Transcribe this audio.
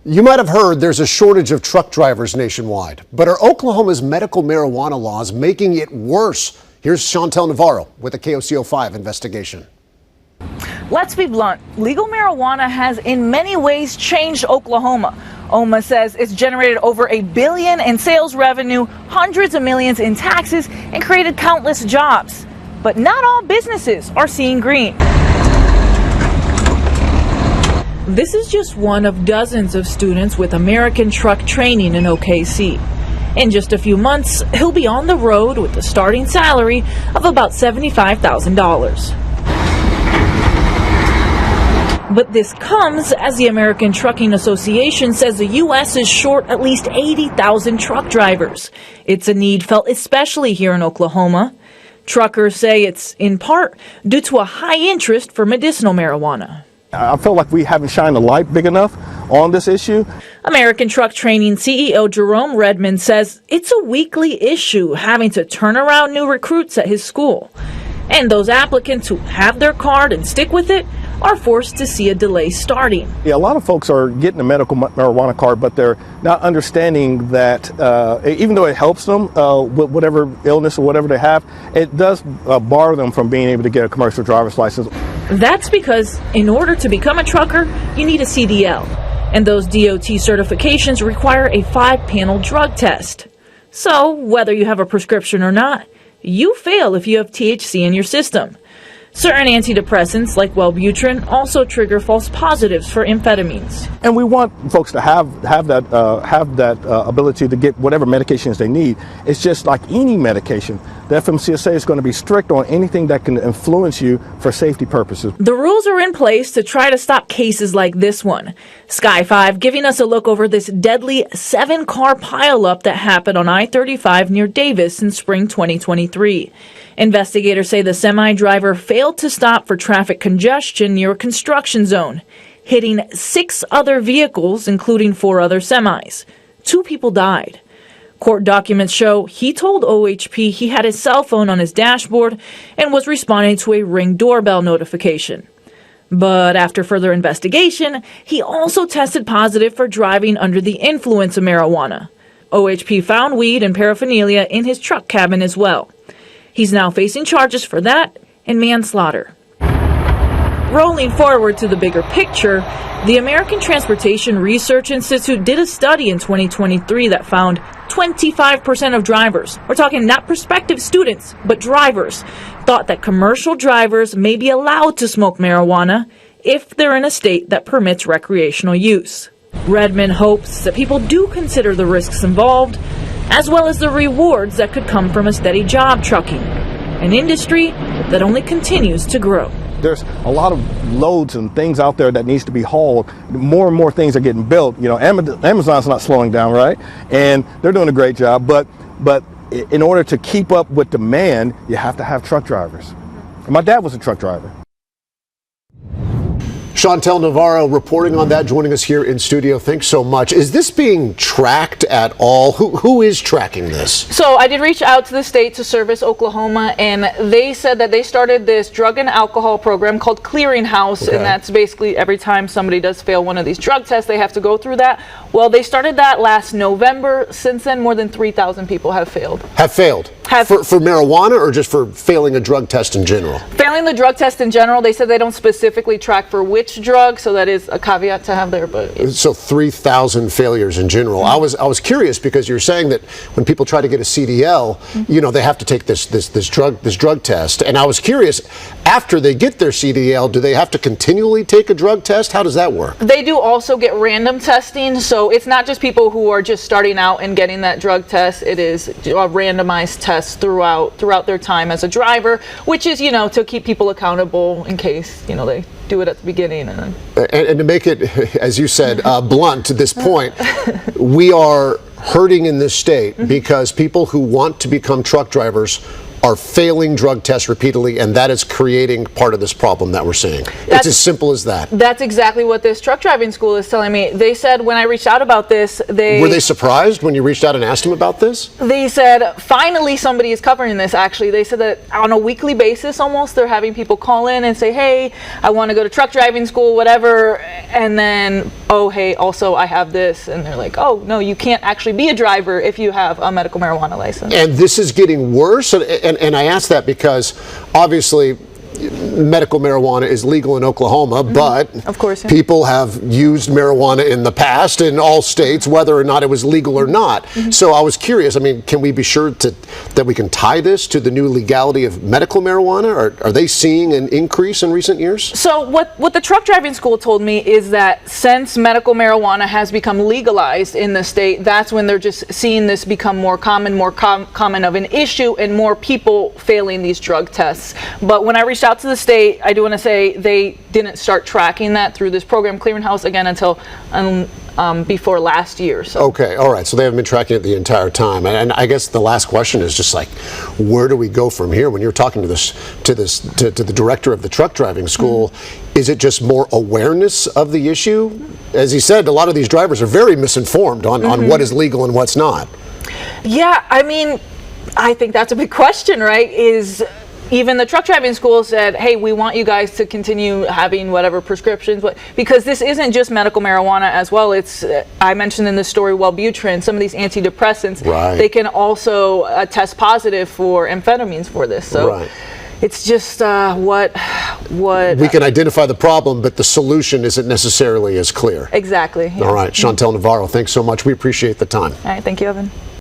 You might have heard there's a shortage of truck drivers nationwide, but are Oklahoma's medical marijuana laws making it worse? Here's Chantel Navarro with a KOCO 5 investigation. Let's be blunt. Legal marijuana has in many ways changed Oklahoma. OMA says it's generated over $1 billion in sales revenue, hundreds of millions in taxes, and created countless jobs. But not all businesses are seeing green. This is just one of dozens of students with American Truck Training in OKC. In just a few months, he'll be on the road with a starting salary of about $75,000. But this comes as the American Trucking Association says the U.S. is short at least 80,000 truck drivers. It's a need felt especially here in Oklahoma. Truckers say it's in part due to a high interest for medicinal marijuana. I feel like we haven't shined a light big enough on this issue. American Truck Training CEO Jerome Redmond says it's a weekly issue having to turn around new recruits at his school. And those applicants who have their card and stick with it are forced to see a delay starting. Yeah, a lot of folks are getting a medical marijuana card, but they're not understanding that even though it helps them with whatever illness or whatever they have, it does bar them from being able to get a commercial driver's license. That's because in order to become a trucker, you need a CDL. And those DOT certifications require a 5-panel drug test. So whether you have a prescription or not, you fail if you have THC in your system. Certain antidepressants like Wellbutrin also trigger false positives for amphetamines. And we want folks to have that ability to get whatever medications they need. It's just like any medication. The FMCSA is going to be strict on anything that can influence you for safety purposes. The rules are in place to try to stop cases like this one. Sky 5 giving us a look over this deadly 7-car pileup that happened on I-35 near Davis in spring 2023. Investigators say the semi-driver failed to stop for traffic congestion near a construction zone, hitting 6 other vehicles, including 4 other semis. 2 people died. Court documents show he told OHP he had his cell phone on his dashboard and was responding to a Ring doorbell notification. But after further investigation, he also tested positive for driving under the influence of marijuana. OHP found weed and paraphernalia in his truck cabin as well. He's now facing charges for that and manslaughter. Rolling forward to the bigger picture, the American Transportation Research Institute did a study in 2023 that found 25% of drivers, we're talking not prospective students, but drivers, thought that commercial drivers may be allowed to smoke marijuana if they're in a state that permits recreational use. Redmond hopes that people do consider the risks involved, as well as the rewards that could come from a steady job trucking, an industry that only continues to grow. There's a lot of loads and things out there that needs to be hauled. More and more things are getting built. You know, Amazon's not slowing down, right? And they're doing a great job. But in order to keep up with demand, you have to have truck drivers. And my dad was a truck driver. Chantel Navarro reporting on that, joining us here in studio. Thanks so much. Is this being tracked at all? Who is tracking this? So I did reach out to the state to Service Oklahoma, and they said that they started this drug and alcohol program called Clearinghouse, and that's basically every time somebody does fail one of these drug tests, they have to go through that. Well, they started that last November. Since then, more than 3,000 people have failed. Have failed? For marijuana or just for failing a drug test in general? Failing the drug test in general. They said they don't specifically track for which drug, so that is a caveat to have there. But so 3,000 failures in general. Mm-hmm. I was curious because you're saying that when people try to get a CDL, mm-hmm. you know, they have to take this drug test, and I was curious, after they get their CDL, do they have to continually take a drug test? How does that work? They do also get random testing, so it's not just people who are just starting out and getting that drug test. It is a randomized test throughout their time as a driver, which is, you know, to keep people accountable in case, you know, they do it at the beginning. And to make it, as you said, blunt to this point, we are hurting in this state because people who want to become truck drivers are failing drug tests repeatedly, and that is creating part of this problem that we're seeing. It's as simple as that. That's exactly what this truck driving school is telling me. They said when I reached out about this, Were they surprised when you reached out and asked them about this? They said, finally somebody is covering this, actually. They said that on a weekly basis almost, they're having people call in and say, hey, I want to go to truck driving school, whatever, and then oh, hey, also I have this, and they're like, oh, no, you can't actually be a driver if you have a medical marijuana license. And this is getting worse. And I ask that because obviously medical marijuana is legal in Oklahoma, but Of course, yeah. people have used marijuana in the past in all states, whether or not it was legal or not. So I was curious, I mean, can we be sure that we can tie this to the new legality of medical marijuana? Are they seeing an increase in recent years? So what the truck driving school told me is that since medical marijuana has become legalized in the state, that's when they're just seeing this become more common of an issue, and more people failing these drug tests. But when I reached out to the state, I do want to say they didn't start tracking that through this program Clearinghouse again until before last year. So. Okay, all right. So they haven't been tracking it the entire time. And I guess the last question is just like, where do we go from here? When you're talking to the director of the truck driving school, is it just more awareness of the issue? As he said, a lot of these drivers are very misinformed on what is legal and what's not. Yeah, I mean, I think that's a big question, right? Even the truck driving school said, hey, we want you guys to continue having whatever prescriptions, because this isn't just medical marijuana as well. It's, I mentioned in this story, Wellbutrin, some of these antidepressants, Right. They can also test positive for amphetamines for this. So Right. it's just what We can identify the problem, but the solution isn't necessarily as clear. exactly. Yeah. All right, Chantel Navarro, thanks so much. We appreciate the time. All right, thank you, Evan.